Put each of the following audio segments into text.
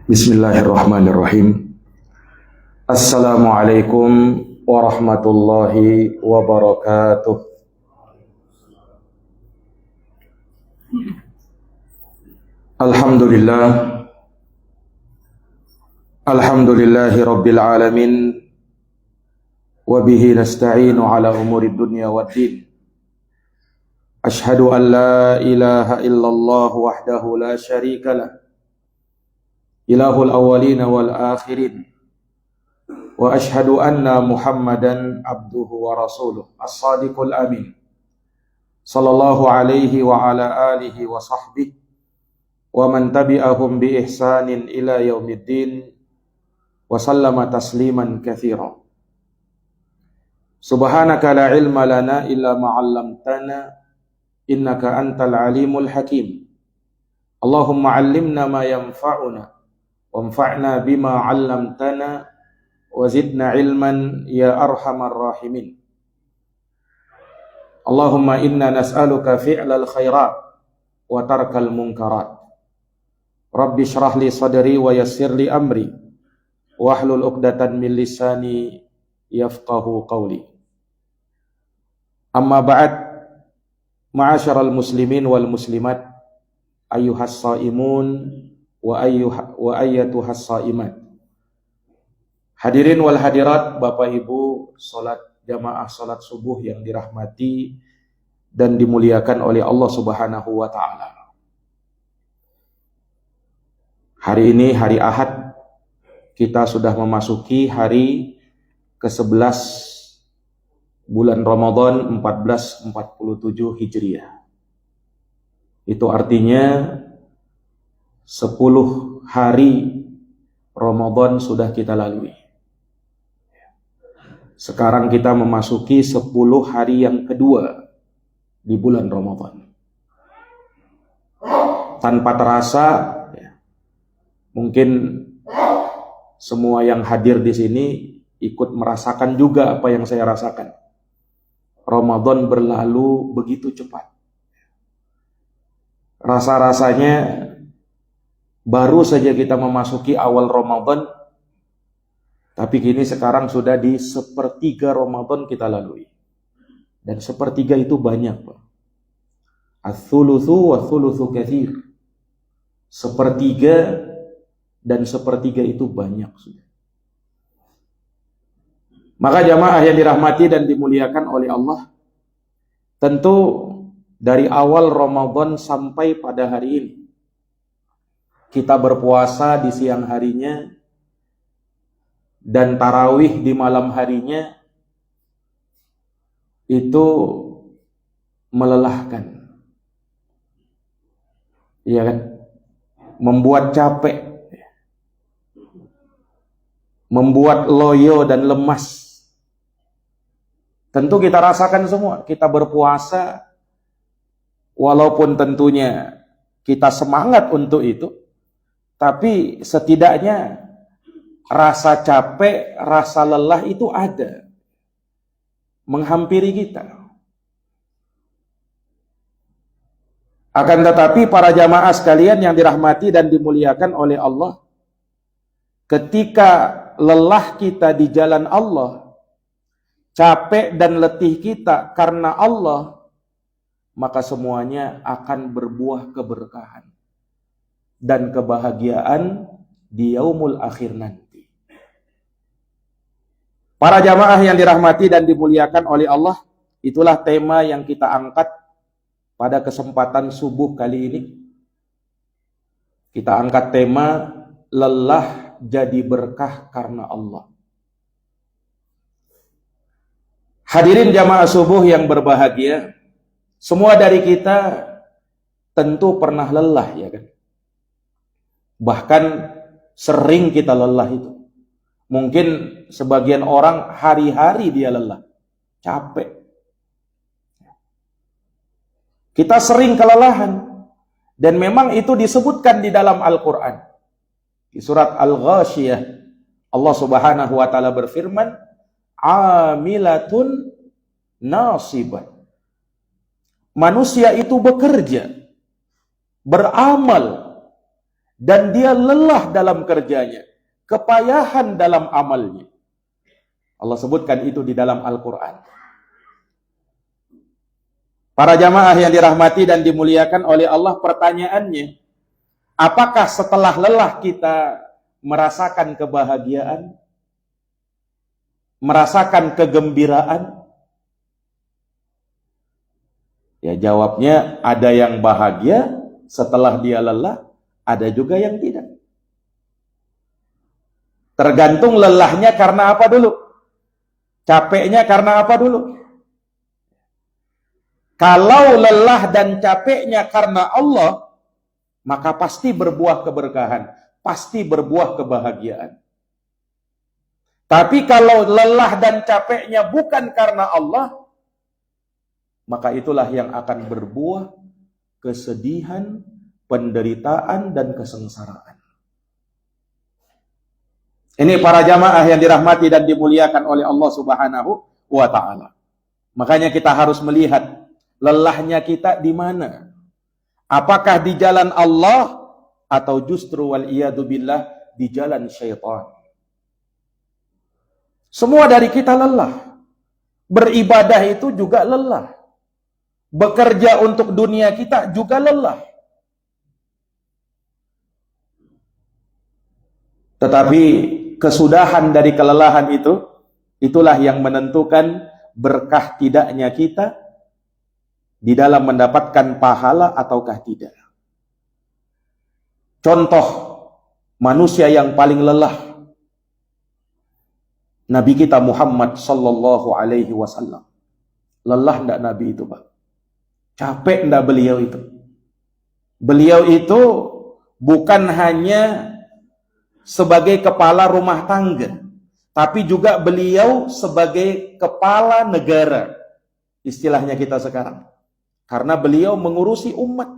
Bismillahirrahmanirrahim. Assalamualaikum warahmatullahi wabarakatuh. Alhamdulillah. Alhamdulillahi rabbil alamin. Wa bihi nasta'inu ala umuri dunya waddin. Ashhadu an la ilaha illallah wahdahu la syarika lah. Ilahul awwalina wal akhirin. Wa ashhadu anna Muhammadan abduhu wa rasuluh as-sadiqul amin. Sallallahu alaihi wa ala alihi wa sahbihi wa man tabi'ahum bi ihsanin ila yaumiddin wa sallama tasliman katsira. Subhanaka la ilma lana illa ma 'allamtana innaka antal alimul hakim. Allahumma 'allimna ma yanfa'una wanfa'na bima 'allamtana wa zidna ilman ya arhamar rahimin. Allahumma inna nas'aluka fi'lal khairat wa tarkal munkarat. Rabbi shrah li sadri wa yassir li amri wahlul 'uqdatan min lisani yafqahu qawli. Amma ba'd, ma'asyaral muslimin wal muslimat, ayyuhas shaimun wa ayyatuhas shaimat. Hadirin wal hadirat, Bapak Ibu salat jamaah salat subuh yang dirahmati dan dimuliakan oleh Allah Subhanahu wa taala. Hari ini hari Ahad, kita sudah memasuki hari ke-11 bulan Ramadan 1447 Hijriah. Itu artinya 10 hari Ramadan sudah kita lalui. Sekarang kita memasuki 10 hari yang kedua di bulan Ramadan. Tanpa terasa, mungkin semua yang hadir di sini ikut merasakan juga apa yang saya rasakan. Ramadan berlalu begitu cepat. Rasa-rasanya baru saja kita memasuki awal Ramadan, tapi kini sekarang sudah di sepertiga Ramadan kita lalui. Dan sepertiga itu banyak, Pak. Ats-tsulutsu wa tsulutsu katsir. Sepertiga dan sepertiga itu banyak sudah. Maka jamaah yang dirahmati dan dimuliakan oleh Allah, tentu dari awal Ramadan sampai pada hari ini, kita berpuasa di siang harinya dan tarawih di malam harinya, itu melelahkan. Iya kan? Membuat capek, membuat loyo dan lemas. Tentu kita rasakan semua, kita berpuasa, walaupun tentunya kita semangat untuk itu, tapi setidaknya rasa capek, rasa lelah itu ada, menghampiri kita. Akan tetapi para jamaah sekalian yang dirahmati dan dimuliakan oleh Allah, ketika lelah kita di jalan Allah, capek dan letih kita karena Allah, maka semuanya akan berbuah keberkahan dan kebahagiaan di yaumul akhir nanti. Para jamaah yang dirahmati dan dimuliakan oleh Allah, itulah tema yang kita angkat pada kesempatan subuh kali ini. Kita angkat tema lelah jadi berkah karena Allah. Hadirin jamaah subuh yang berbahagia, semua dari kita tentu pernah lelah, ya kan? Bahkan sering kita lelah itu. Mungkin sebagian orang hari-hari dia lelah, capek. Kita sering kelelahan. Dan memang itu disebutkan di dalam Al-Quran. Di surat Al-Ghashiyah, Allah Subhanahu wa Ta'ala berfirman, amilatun nasibah. Manusia itu bekerja, beramal, dan dia lelah dalam kerjanya, kepayahan dalam amalnya. Allah sebutkan itu di dalam Al-Quran. Para jamaah yang dirahmati dan dimuliakan oleh Allah, pertanyaannya, apakah setelah lelah kita merasakan kebahagiaan, merasakan kegembiraan? Ya, jawabnya ada yang bahagia setelah dia lelah, ada juga yang tidak. Tergantung lelahnya karena apa dulu? Capeknya karena apa dulu? Kalau lelah dan capeknya karena Allah, maka pasti berbuah keberkahan, pasti berbuah kebahagiaan. Tapi kalau lelah dan capeknya bukan karena Allah, maka itulah yang akan berbuah kesedihan, penderitaan, dan kesengsaraan. Ini para jamaah yang dirahmati dan dimuliakan oleh Allah Subhanahu wa Ta'ala. Makanya kita harus melihat lelahnya kita di mana. Apakah di jalan Allah atau justru wal iyadu billah di jalan syaitan. Semua dari kita lelah. Beribadah itu juga lelah. Bekerja untuk dunia kita juga lelah. Tetapi kesudahan dari kelelahan itu, itulah yang menentukan berkah tidaknya kita di dalam mendapatkan pahala ataukah tidak. Contoh manusia yang paling lelah, Nabi kita Muhammad sallallahu alaihi wasallam. Lelah enggak Nabi itu, Pak? Capek enggak beliau itu? Beliau itu bukan hanya sebagai kepala rumah tangga, tapi juga beliau sebagai kepala negara, istilahnya kita sekarang. Karena beliau mengurusi umat.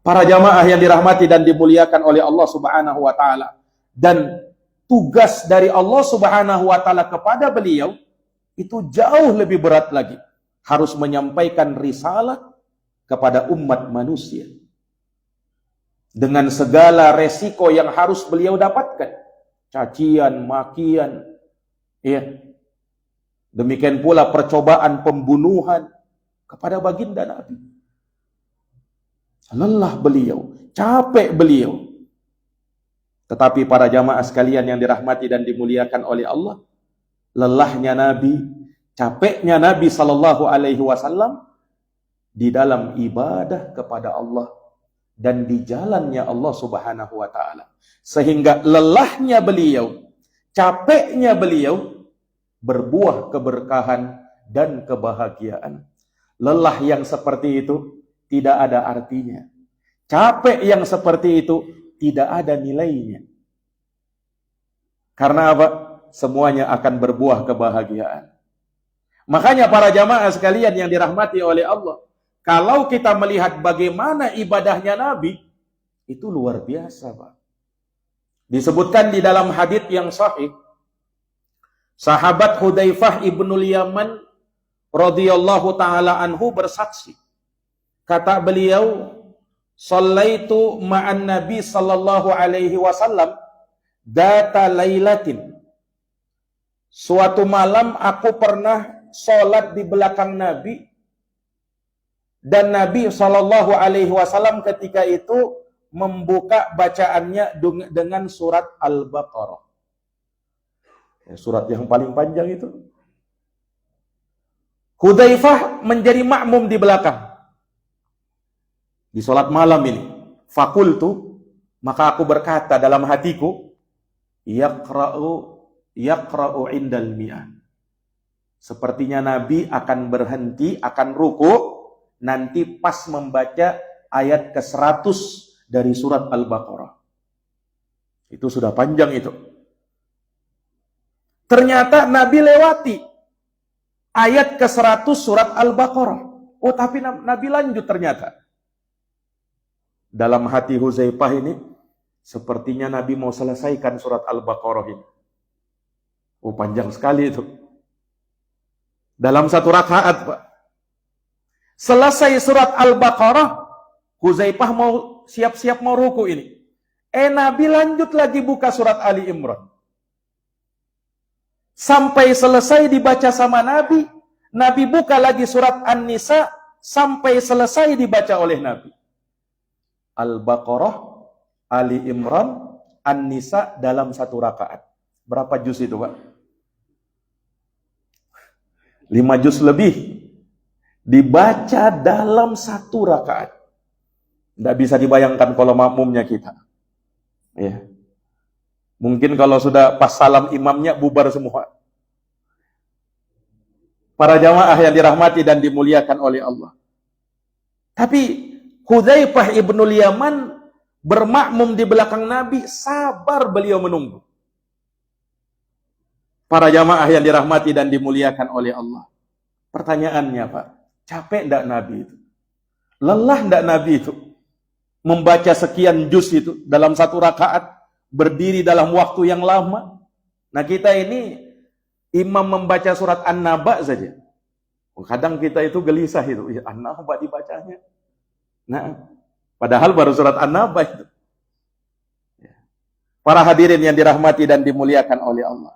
Para jamaah yang dirahmati dan dimuliakan oleh Allah Subhanahu wa Ta'ala. Dan tugas dari Allah Subhanahu wa Ta'ala kepada beliau itu jauh lebih berat lagi. Harus menyampaikan risalah kepada umat manusia. Dengan segala resiko yang harus beliau dapatkan. Cacian, makian, ya. Demikian pula percobaan pembunuhan kepada baginda Nabi. Lelah beliau, capek beliau. Tetapi para jamaah sekalian yang dirahmati dan dimuliakan oleh Allah, lelahnya Nabi, capeknya Nabi sallallahu alaihi wasallam di dalam ibadah kepada Allah dan di jalannya Allah Subhanahu wa Ta'ala. Sehingga lelahnya beliau, capeknya beliau berbuah keberkahan dan kebahagiaan. Lelah yang seperti itu tidak ada artinya. Capek yang seperti itu tidak ada nilainya. Karena apa? Semuanya akan berbuah kebahagiaan. Makanya para jamaah sekalian yang dirahmati oleh Allah, kalau kita melihat bagaimana ibadahnya Nabi, itu luar biasa, Pak. Disebutkan di dalam hadits yang sahih, sahabat Hudzaifah ibnul Yaman radhiyallahu taala anhu bersaksi. Kata beliau, "Shallaitu ma'an Nabi sallallahu alaihi wasallam data lailatin." Suatu malam aku pernah sholat di belakang Nabi, dan Nabi sallallahu alaihi wasallam ketika itu membuka bacaannya dengan surat Al-Baqarah. Surat yang paling panjang itu. Hudzaifah menjadi makmum di belakang. Di sholat malam ini. Fakultu, maka aku berkata dalam hatiku, Yaqra'u indal mi'ah. Sepertinya Nabi akan berhenti, akan ruku, nanti pas membaca ayat ke-100 dari surat Al-Baqarah. Itu sudah panjang itu. Ternyata Nabi lewati ayat ke-100 surat Al-Baqarah. Oh, tapi Nabi lanjut ternyata. Dalam hati Huzaifah ini, sepertinya Nabi mau selesaikan surat Al-Baqarah ini. Oh, panjang sekali itu. Dalam satu rakaat, Pak. Selesai surat Al-Baqarah, Huzaifah mau siap-siap mau ruku ini. Nabi lanjut lagi buka surat Ali Imran. Sampai selesai dibaca sama Nabi, Nabi buka lagi surat An-Nisa, sampai selesai dibaca oleh Nabi. Al-Baqarah, Ali Imran, An-Nisa dalam satu rakaat. Berapa juz itu, Pak? 5 juz lebih. Dibaca dalam satu rakaat. Tidak bisa dibayangkan kalau makmumnya kita. Ya. Mungkin kalau sudah pas salam imamnya bubar semua. Para jamaah yang dirahmati dan dimuliakan oleh Allah. Tapi Hudzaifah ibnul Yaman bermakmum di belakang Nabi, sabar beliau menunggu. Para jamaah yang dirahmati dan dimuliakan oleh Allah. Pertanyaannya, Pak, capek enggak Nabi itu? Lelah enggak Nabi itu? Membaca sekian juz itu dalam satu rakaat, berdiri dalam waktu yang lama. Nah, kita ini imam membaca surat An-Naba saja. Kadang kita itu gelisah itu, ya An-Naba dibacanya. Nah, padahal baru surat An-Naba itu. Para hadirin yang dirahmati dan dimuliakan oleh Allah.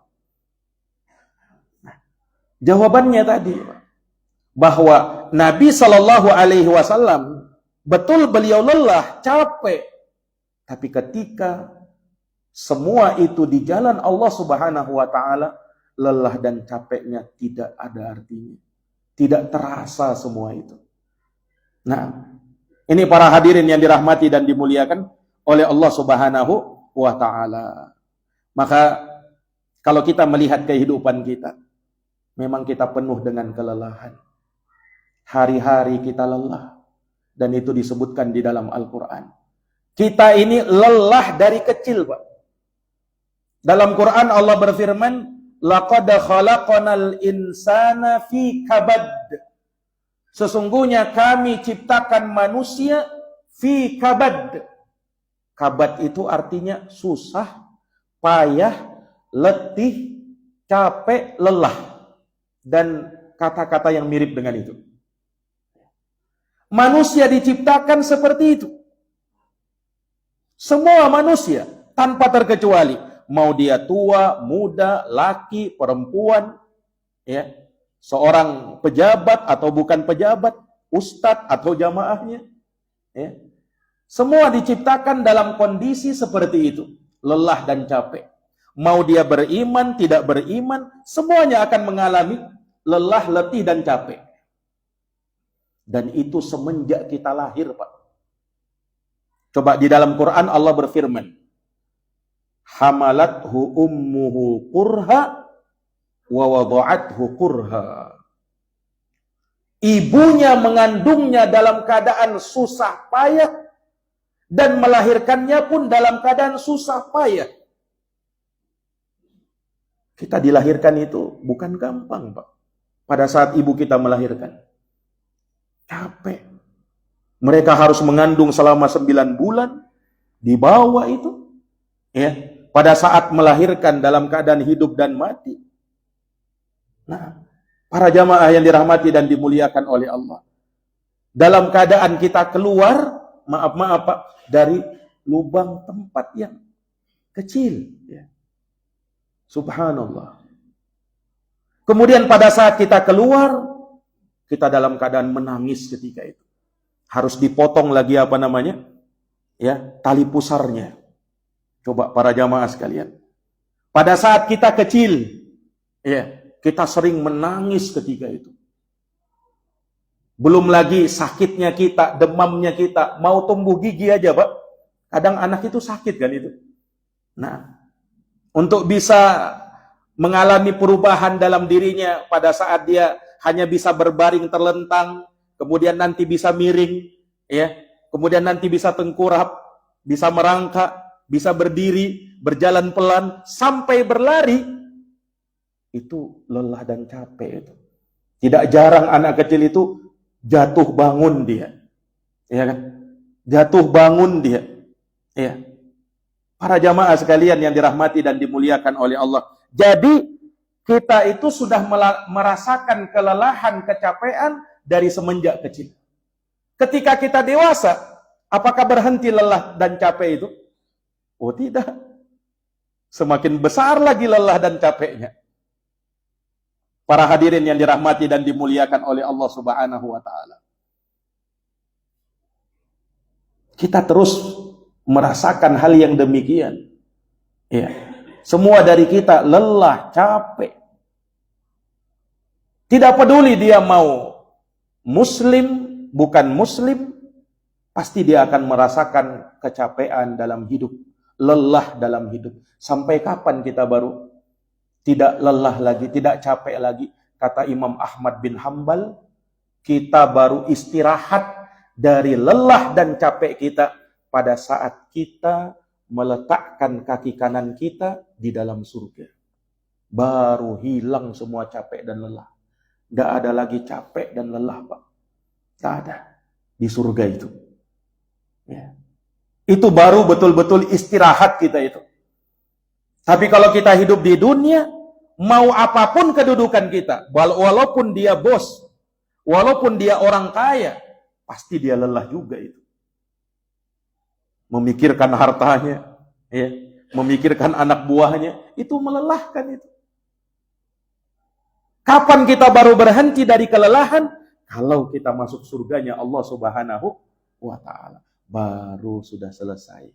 Nah, jawabannya tadi bahwa Nabi Shallallahu Alaihi Wasallam betul beliau lelah, capek. Tapi ketika semua itu di jalan Allah Subhanahu wa taala, lelah dan capeknya tidak ada artinya. Tidak terasa semua itu. Nah, ini para hadirin yang dirahmati dan dimuliakan oleh Allah Subhanahu wa taala. Maka kalau kita melihat kehidupan kita, memang kita penuh dengan kelelahan. Hari-hari kita lelah. Dan itu disebutkan di dalam Al-Quran. Kita ini lelah dari kecil, Pak. Dalam Quran Allah berfirman, laqad khalaqnal insana fi kabad. Sesungguhnya kami ciptakan manusia fi kabad. Kabad itu artinya susah, payah, letih, capek, lelah. Dan kata-kata yang mirip dengan itu. Manusia diciptakan seperti itu. Semua manusia tanpa terkecuali, mau dia tua, muda, laki, perempuan, ya, seorang pejabat atau bukan pejabat, ustadz atau jamaahnya, ya, semua diciptakan dalam kondisi seperti itu, lelah dan capek. Mau dia beriman, tidak beriman, semuanya akan mengalami lelah, letih dan capek. Dan itu semenjak kita lahir, Pak. Coba di dalam Quran Allah berfirman, hamalathu ummuhu kurha wa wada'athu kurha. Ibunya mengandungnya dalam keadaan susah payah dan melahirkannya pun dalam keadaan susah payah. Kita dilahirkan itu bukan gampang, Pak. Pada saat ibu kita melahirkan. Capek. Mereka harus mengandung selama 9 bulan. Di bawah itu. Ya. Pada saat melahirkan dalam keadaan hidup dan mati. Nah, para jamaah yang dirahmati dan dimuliakan oleh Allah. Dalam keadaan kita keluar, maaf Pak, dari lubang tempat yang kecil. Ya. Subhanallah. Kemudian pada saat kita keluar, kita dalam keadaan menangis ketika itu. Harus dipotong lagi apa namanya? Ya, tali pusarnya. Coba para jamaah sekalian. Pada saat kita kecil, ya, kita sering menangis ketika itu. Belum lagi sakitnya kita, demamnya kita, mau tumbuh gigi aja, Pak. Kadang anak itu sakit kan itu. Nah, untuk bisa mengalami perubahan dalam dirinya pada saat dia hanya bisa berbaring terlentang, kemudian nanti bisa miring, ya, kemudian nanti bisa tengkurap, bisa merangkak, bisa berdiri, berjalan pelan, sampai berlari, itu lelah dan capek itu. Tidak jarang anak kecil itu jatuh bangun dia. Ya kan? Jatuh bangun dia. Ya. Para jamaah sekalian yang dirahmati dan dimuliakan oleh Allah. Jadi kita itu sudah merasakan kelelahan, kecapean dari semenjak kecil. Ketika kita dewasa, apakah berhenti lelah dan capek itu? Oh tidak. Semakin besar lagi lelah dan capeknya. Para hadirin yang dirahmati dan dimuliakan oleh Allah Subhanahu wa taala. Kita terus merasakan hal yang demikian. Ya. Semua dari kita lelah, capek. Tidak peduli dia mau muslim, bukan muslim, pasti dia akan merasakan kecapean dalam hidup, lelah dalam hidup. Sampai kapan kita baru tidak lelah lagi, tidak capek lagi? Kata Imam Ahmad bin Hanbal, kita baru istirahat dari lelah dan capek kita pada saat kita meletakkan kaki kanan kita di dalam surga. Baru hilang semua capek dan lelah. Tidak ada lagi capek dan lelah, Pak. Tidak ada di surga itu. Ya. Itu baru betul-betul istirahat kita itu. Tapi kalau kita hidup di dunia, mau apapun kedudukan kita, walaupun dia bos, walaupun dia orang kaya, pasti dia lelah juga itu. Memikirkan hartanya, ya, memikirkan anak buahnya, itu melelahkan itu. Kapan kita baru berhenti dari kelelahan? Kalau kita masuk surganya Allah Subhanahu wa taala, baru sudah selesai.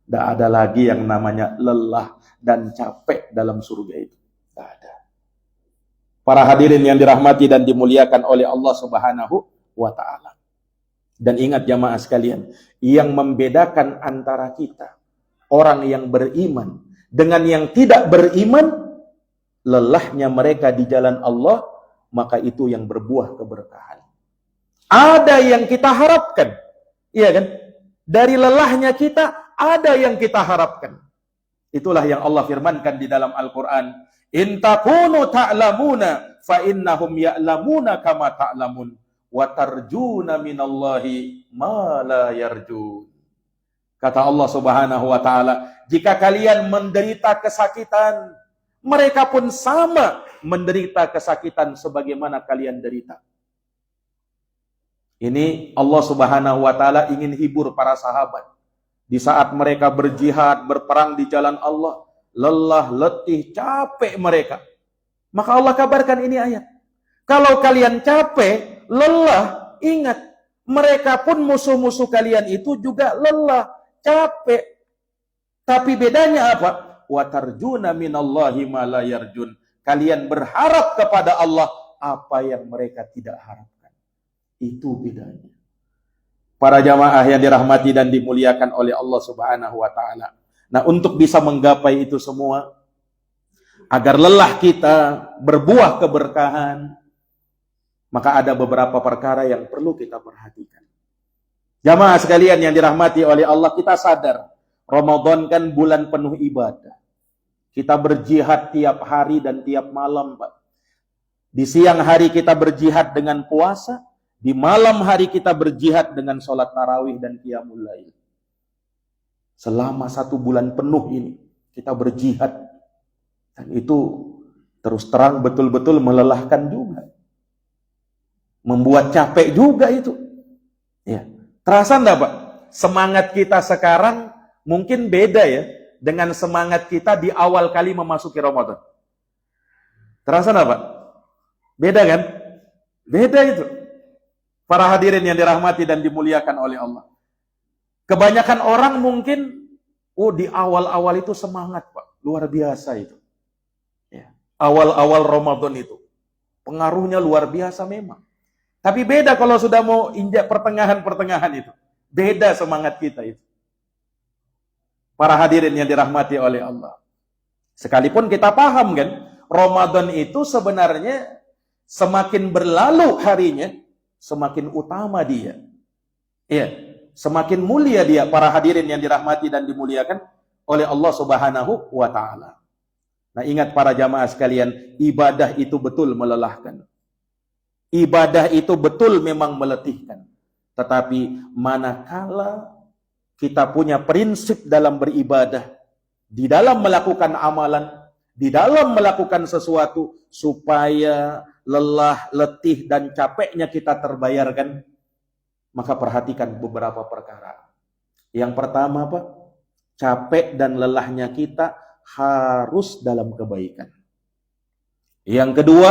Tidak ada lagi yang namanya lelah dan capek dalam surga itu. Tidak ada. Para hadirin yang dirahmati dan dimuliakan oleh Allah Subhanahu wa taala. Dan ingat jamaah sekalian, yang membedakan antara kita, orang yang beriman dengan yang tidak beriman, lelahnya mereka di jalan Allah, maka itu yang berbuah keberkahan. Ada yang kita harapkan, iya kan? Dari lelahnya kita, ada yang kita harapkan. Itulah yang Allah firmankan di dalam Al-Quran. In takunu ta'lamuna, fa innahum ya'lamuna kama ta'lamun. Wa tarjuna minallahi ma la yarjun. Kata Allah Subhanahu wa taala, jika kalian menderita kesakitan, mereka pun sama menderita kesakitan sebagaimana kalian derita. Ini Allah Subhanahu wa taala ingin hibur para sahabat. Di saat mereka berjihad, berperang di jalan Allah, lelah, letih, capek mereka. Maka Allah kabarkan ini ayat. Kalau kalian capek, lelah, ingat, mereka pun musuh-musuh kalian itu juga lelah, capek. Tapi bedanya apa? Wa tarjuna minallahi ma la yarjun. Kalian berharap kepada Allah apa yang mereka tidak harapkan. Itu bedanya. Para jamaah yang dirahmati dan dimuliakan oleh Allah Subhanahu wa taala. Nah, untuk bisa menggapai itu semua, agar lelah kita berbuah keberkahan, maka ada beberapa perkara yang perlu kita perhatikan. Jamaah sekalian yang dirahmati oleh Allah, kita sadar Ramadan kan bulan penuh ibadah. Kita berjihad tiap hari dan tiap malam, Pak. Di siang hari kita berjihad dengan puasa, di malam hari kita berjihad dengan sholat tarawih dan qiyamul lail. Selama 1 bulan penuh ini kita berjihad. Dan itu terus terang betul-betul melelahkan juga. Membuat capek juga itu. Ya. Terasa enggak, Pak? Semangat kita sekarang mungkin beda ya dengan semangat kita di awal kali memasuki Ramadan. Terasa enggak, Pak? Beda kan? Beda itu. Para hadirin yang dirahmati dan dimuliakan oleh Allah. Kebanyakan orang mungkin di awal-awal itu semangat, Pak. Luar biasa itu. Ya. Awal-awal Ramadan itu. Pengaruhnya luar biasa memang. Tapi beda kalau sudah mau injak pertengahan-pertengahan itu. Beda semangat kita itu. Para hadirin yang dirahmati oleh Allah. Sekalipun kita paham kan, Ramadan itu sebenarnya semakin berlalu harinya, semakin utama dia. Iya, semakin mulia dia. Para hadirin yang dirahmati dan dimuliakan oleh Allah Subhanahu wa taala. Nah, ingat para jamaah sekalian, ibadah itu betul melelahkan. Ibadah itu betul memang meletihkan. Tetapi manakala kita punya prinsip dalam beribadah, di dalam melakukan amalan, di dalam melakukan sesuatu supaya lelah, letih dan capeknya kita terbayarkan, maka perhatikan beberapa perkara. Yang pertama, Pak, capek dan lelahnya kita harus dalam kebaikan. Yang kedua,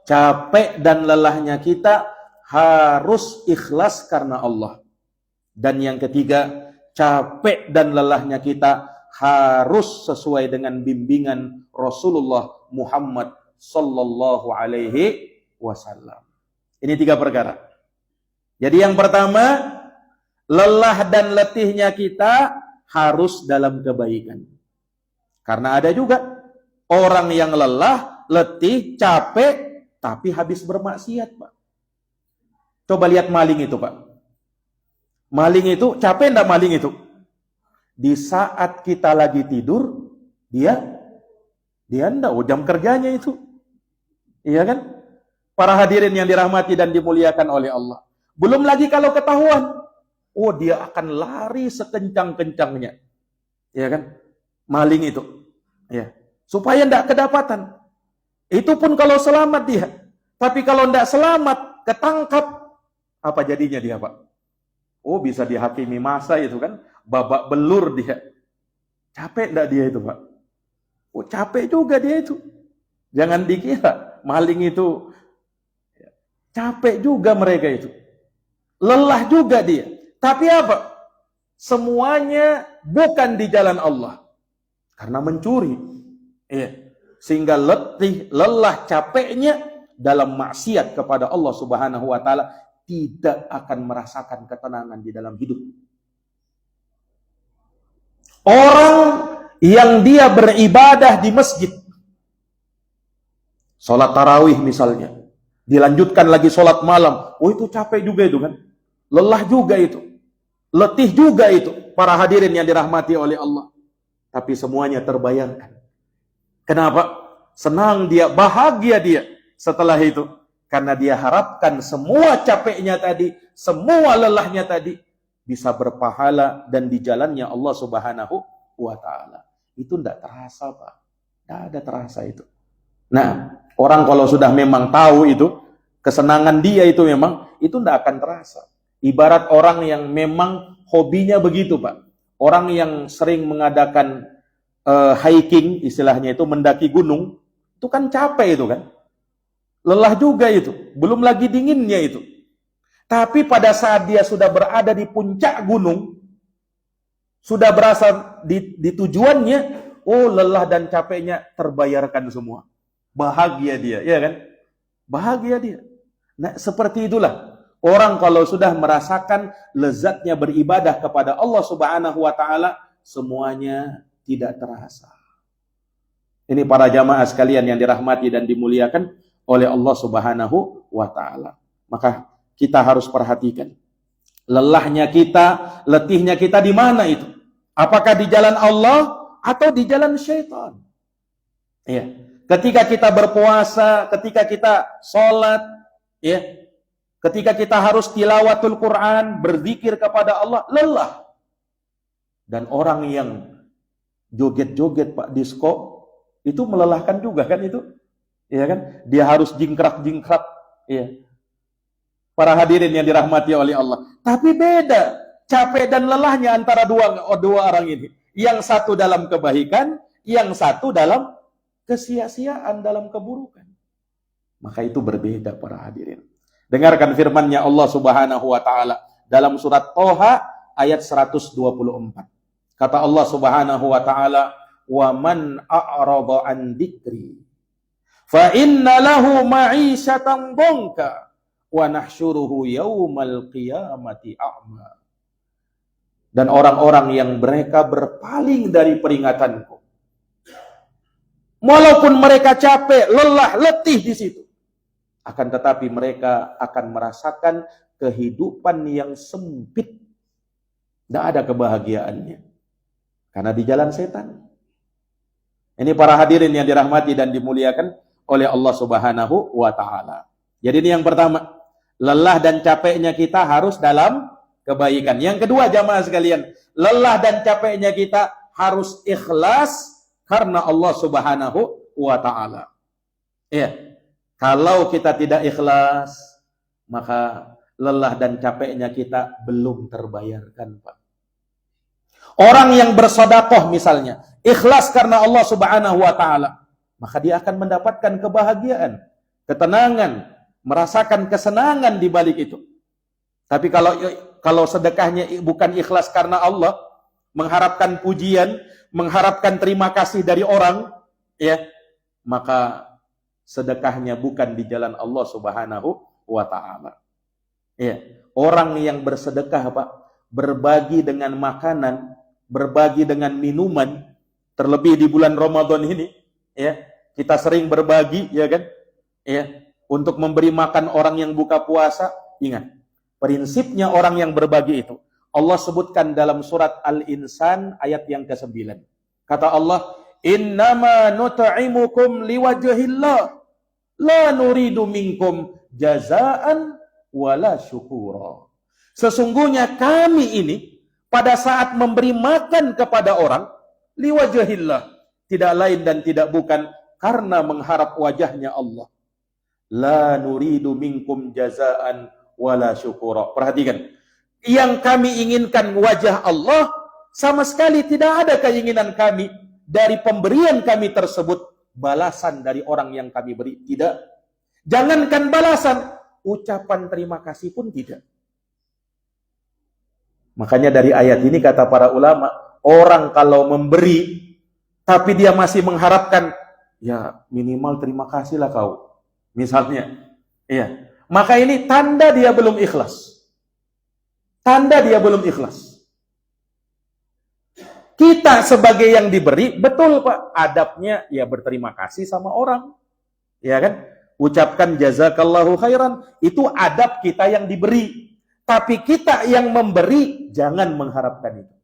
capek dan lelahnya kita harus ikhlas karena Allah. Dan yang ketiga, capek dan lelahnya kita harus sesuai dengan bimbingan Rasulullah Muhammad sallallahu alaihi wasallam. Ini 3 perkara. Jadi yang pertama, lelah dan letihnya kita harus dalam kebaikan. Karena ada juga orang yang lelah, letih, capek, tapi habis bermaksiat, Pak. Coba lihat maling itu, Pak. Maling itu, capek enggak maling itu? Di saat kita lagi tidur, dia enggak, jam kerjanya itu. Iya kan? Para hadirin yang dirahmati dan dimuliakan oleh Allah. Belum lagi kalau ketahuan, dia akan lari sekencang-kencangnya. Iya kan? Maling itu. Ya. Supaya enggak kedapatan. Itu pun kalau selamat dia. Tapi kalau enggak selamat, ketangkap, apa jadinya dia, Pak? Bisa dihakimi masa itu kan. Babak belur dia. Capek enggak dia itu, Pak? Capek juga dia itu. Jangan dikira maling itu. Capek juga mereka itu. Lelah juga dia. Tapi apa? Semuanya bukan di jalan Allah. Karena mencuri. Sehingga letih, lelah, capeknya dalam maksiat kepada Allah Subhanahu wa taala tidak akan merasakan ketenangan di dalam hidup. Orang yang dia beribadah di masjid, sholat tarawih misalnya, dilanjutkan lagi sholat malam, itu capek juga itu kan, lelah juga itu, letih juga itu, para hadirin yang dirahmati oleh Allah. Tapi semuanya terbayarkan. Kenapa? Senang dia, bahagia dia setelah itu. Karena dia harapkan semua capeknya tadi, semua lelahnya tadi bisa berpahala dan di jalannya Allah Subhanahu wa taala. Itu tidak terasa, Pak. Tidak ada terasa itu. Nah, orang kalau sudah memang tahu itu, kesenangan dia itu memang, itu tidak akan terasa. Ibarat orang yang memang hobinya begitu, Pak. Orang yang sering mengadakan hiking, istilahnya itu mendaki gunung, itu kan capek itu kan. Lelah juga itu. Belum lagi dinginnya itu. Tapi pada saat dia sudah berada di puncak gunung, sudah berasa di tujuannya, lelah dan capeknya terbayarkan semua. Bahagia dia, ya kan? Bahagia dia. Nah, seperti itulah. Orang kalau sudah merasakan lezatnya beribadah kepada Allah Subhanahu wa taala, semuanya tidak terasa. Ini para jamaah sekalian yang dirahmati dan dimuliakan oleh Allah Subhanahu wa taala. Maka kita harus perhatikan. Lelahnya kita, letihnya kita di mana itu? Apakah di jalan Allah atau di jalan syaitan? Ya. Ketika kita berpuasa, ketika kita sholat, ya, ketika kita harus tilawatul Quran, berzikir kepada Allah, lelah. Dan orang yang joget-joget, Pak, disco, itu melelahkan juga kan itu? Ya kan? Dia harus jingkrak-jingkrak, ya. Para hadirin yang dirahmati oleh Allah. Tapi beda capek dan lelahnya antara dua orang ini. Yang satu dalam kebaikan, yang satu dalam kesia-siaan, dalam keburukan. Maka itu berbeda para hadirin. Dengarkan firman-Nya Allah Subhanahu wa taala dalam surat Toha ayat 124. Kata Allah Subhanahu wa taala, "Wa man a'rada an dzikri fa inna lahu ma'isyatan dhanka wa nahsyuruhu yaumal qiyamati a'ma." Dan orang-orang yang mereka berpaling dari peringatanku, walaupun mereka capek, lelah, letih di situ, akan tetapi mereka akan merasakan kehidupan yang sempit. Tidak ada kebahagiaannya. Karena di jalan setan. Ini para hadirin yang dirahmati dan dimuliakan oleh Allah Subhanahu wa taala. Jadi ini yang pertama, lelah dan capeknya kita harus dalam kebaikan. Yang kedua jamaah sekalian, lelah dan capeknya kita harus ikhlas karena Allah Subhanahu wa taala. Ya. Kalau kita tidak ikhlas, maka lelah dan capeknya kita belum terbayarkan, Pak. Orang yang bersedekah misalnya, ikhlas karena Allah Subhanahu wa taala, maka dia akan mendapatkan kebahagiaan, ketenangan, merasakan kesenangan di balik itu. Tapi kalau sedekahnya bukan ikhlas karena Allah, mengharapkan pujian, mengharapkan terima kasih dari orang, ya, maka sedekahnya bukan di jalan Allah Subhanahu wa taala. Ya, orang yang bersedekah, Pak, berbagi dengan makanan, berbagi dengan minuman, terlebih di bulan Ramadan ini, ya, kita sering berbagi, ya kan? Ya, untuk memberi makan orang yang buka puasa. Ingat, prinsipnya orang yang berbagi itu Allah sebutkan dalam surat Al-Insan ayat yang ke-9. Kata Allah, "Innama nut'imukum liwajhillah, la nuridu minkum jazaan wala syukura." Sesungguhnya kami ini pada saat memberi makan kepada orang, liwajhillah, tidak lain dan tidak bukan karena mengharap wajahnya Allah. La nuridu minkum jazaan wala syukura. Perhatikan, yang kami inginkan wajah Allah, sama sekali tidak ada keinginan kami dari pemberian kami tersebut balasan dari orang yang kami beri. Tidak. Jangankan balasan, ucapan terima kasih pun tidak. Makanya dari ayat ini kata para ulama, orang kalau memberi tapi dia masih mengharapkan, ya minimal terima kasihlah kau, misalnya, iya, maka ini tanda dia belum ikhlas. Tanda dia belum ikhlas. Kita sebagai yang diberi, betul Pak, adabnya ya berterima kasih sama orang, ya kan? Ucapkan jazakallahu khairan, itu adab kita yang diberi. Tapi kita yang memberi, jangan mengharapkan itu.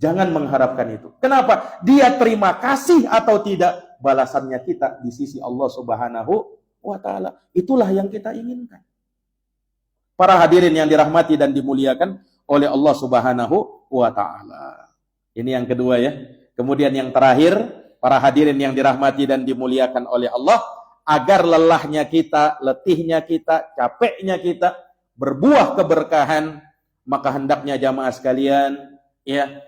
Jangan mengharapkan itu. Kenapa? Dia terima kasih atau tidak, balasannya kita di sisi Allah Subhanahu wa taala. Itulah yang kita inginkan. Para hadirin yang dirahmati dan dimuliakan oleh Allah Subhanahu wa taala. Ini yang kedua ya. Kemudian yang terakhir, para hadirin yang dirahmati dan dimuliakan oleh Allah, agar lelahnya kita, letihnya kita, capeknya kita berbuah keberkahan, maka hendaknya jamaah sekalian, ya,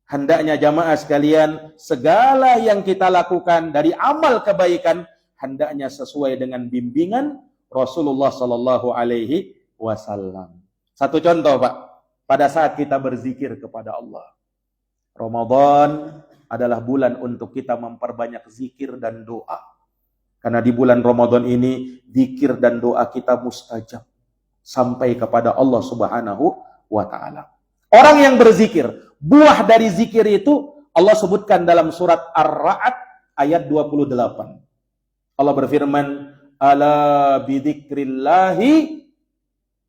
hendaknya jamaah sekalian, segala yang kita lakukan dari amal kebaikan hendaknya sesuai dengan bimbingan Rasulullah Sallallahu Alaihi Wasallam. Satu contoh, Pak, pada saat kita berzikir kepada Allah, Ramadan adalah bulan untuk kita memperbanyak zikir dan doa. Karena di bulan Ramadan ini zikir dan doa kita mustajab sampai kepada Allah Subhanahu wa taala. Orang yang berzikir, buah dari zikir itu Allah sebutkan dalam surat Ar-Ra'd ayat 28. Allah berfirman, "Ala bidzikrillahi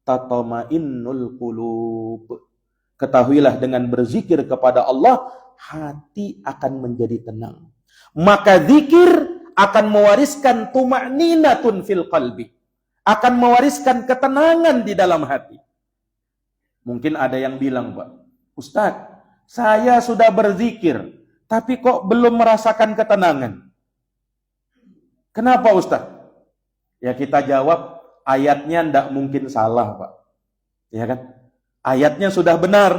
tatma'innul qulub." Ketahuilah dengan berzikir kepada Allah, hati akan menjadi tenang. Maka zikir akan mewariskan tuma'ninatun fil qalbi, akan mewariskan ketenangan di dalam hati. Mungkin ada yang bilang, Pak, Ustadz, saya sudah berzikir, tapi kok belum merasakan ketenangan. Kenapa Ustadz? Ya kita jawab, ayatnya tidak mungkin salah, Pak. Ya kan? Ayatnya sudah benar.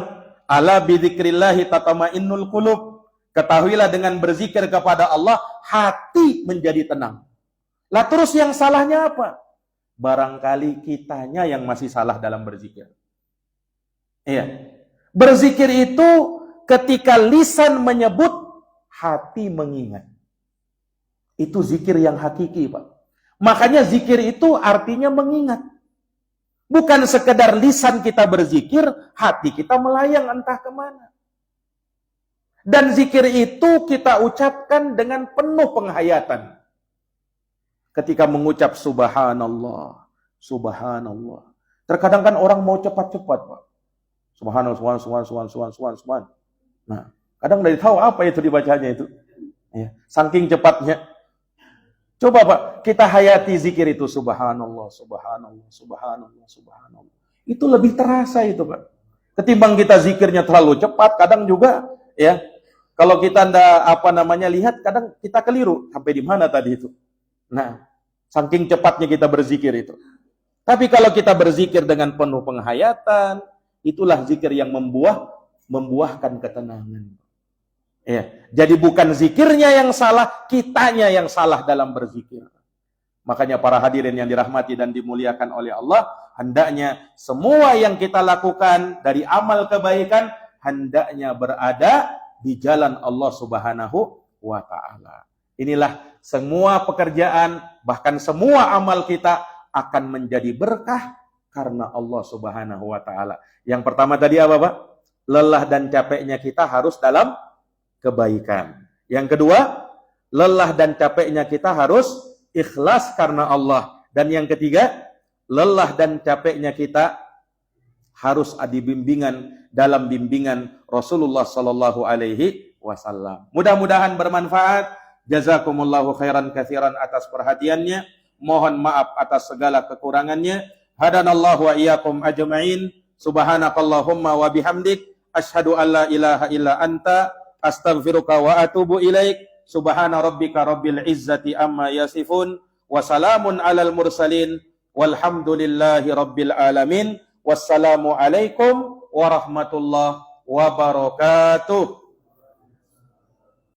Ala bidzikrillahi tatma'innul qulub. Ketahuilah dengan berzikir kepada Allah, hati menjadi tenang. Lah terus yang salahnya apa? Barangkali kitanya yang masih salah dalam berzikir. Iya. Berzikir itu ketika lisan menyebut, hati mengingat. Itu zikir yang hakiki, Pak. Makanya zikir itu artinya mengingat. Bukan sekedar lisan kita berzikir, hati kita melayang entah kemana. Dan zikir itu kita ucapkan dengan penuh penghayatan. Ketika mengucap subhanallah, subhanallah. Terkadang kan orang mau cepat-cepat, Pak. Subhanallah, subhanallah, subhanallah, subhanallah, subhanallah. Nah, Kadang dari tahu apa itu dibacanya itu. Ya, saking cepatnya. Coba Pak, kita hayati zikir itu. Subhanallah, subhanallah, subhanallah, subhanallah. Itu lebih terasa itu Pak. Ketimbang kita zikirnya terlalu cepat, kadang juga ya. Kalau kita lihat, kadang kita keliru. Sampai di mana tadi itu? Nah, saking cepatnya kita berzikir itu. Tapi kalau kita berzikir dengan penuh penghayatan, itulah zikir yang membuahkan ketenangan. Ya, jadi bukan zikirnya yang salah, kitanya yang salah dalam berzikir. Makanya para hadirin yang dirahmati dan dimuliakan oleh Allah, hendaknya semua yang kita lakukan dari amal kebaikan, hendaknya berada di jalan Allah Subhanahu wa Ta'ala. Inilah semua pekerjaan, bahkan semua amal kita akan menjadi berkah karena Allah Subhanahu wa Ta'ala. Yang pertama tadi apa Pak? Lelah dan capeknya kita harus dalam kebaikan. Yang kedua, lelah dan capeknya kita harus ikhlas karena Allah. Dan yang ketiga, lelah dan capeknya kita harus dalam bimbingan Rasulullah sallallahu alaihi wasallam. Mudah-mudahan bermanfaat. Jazakumullahu khairan katsiran atas perhatiannya. Mohon maaf atas segala kekurangannya. Hadanallahu wa iyyakum ajma'in. Subhanakallahumma wa bihamdik asyhadu an la ilaha illa anta astaghfiruka wa atubu ilaik. Subhana rabbika rabbil izzati amma yasifun wa salamun alal mursalin walhamdulillahi rabbil alamin. Wassalamu alaikum warahmatullahi wabarakatuh.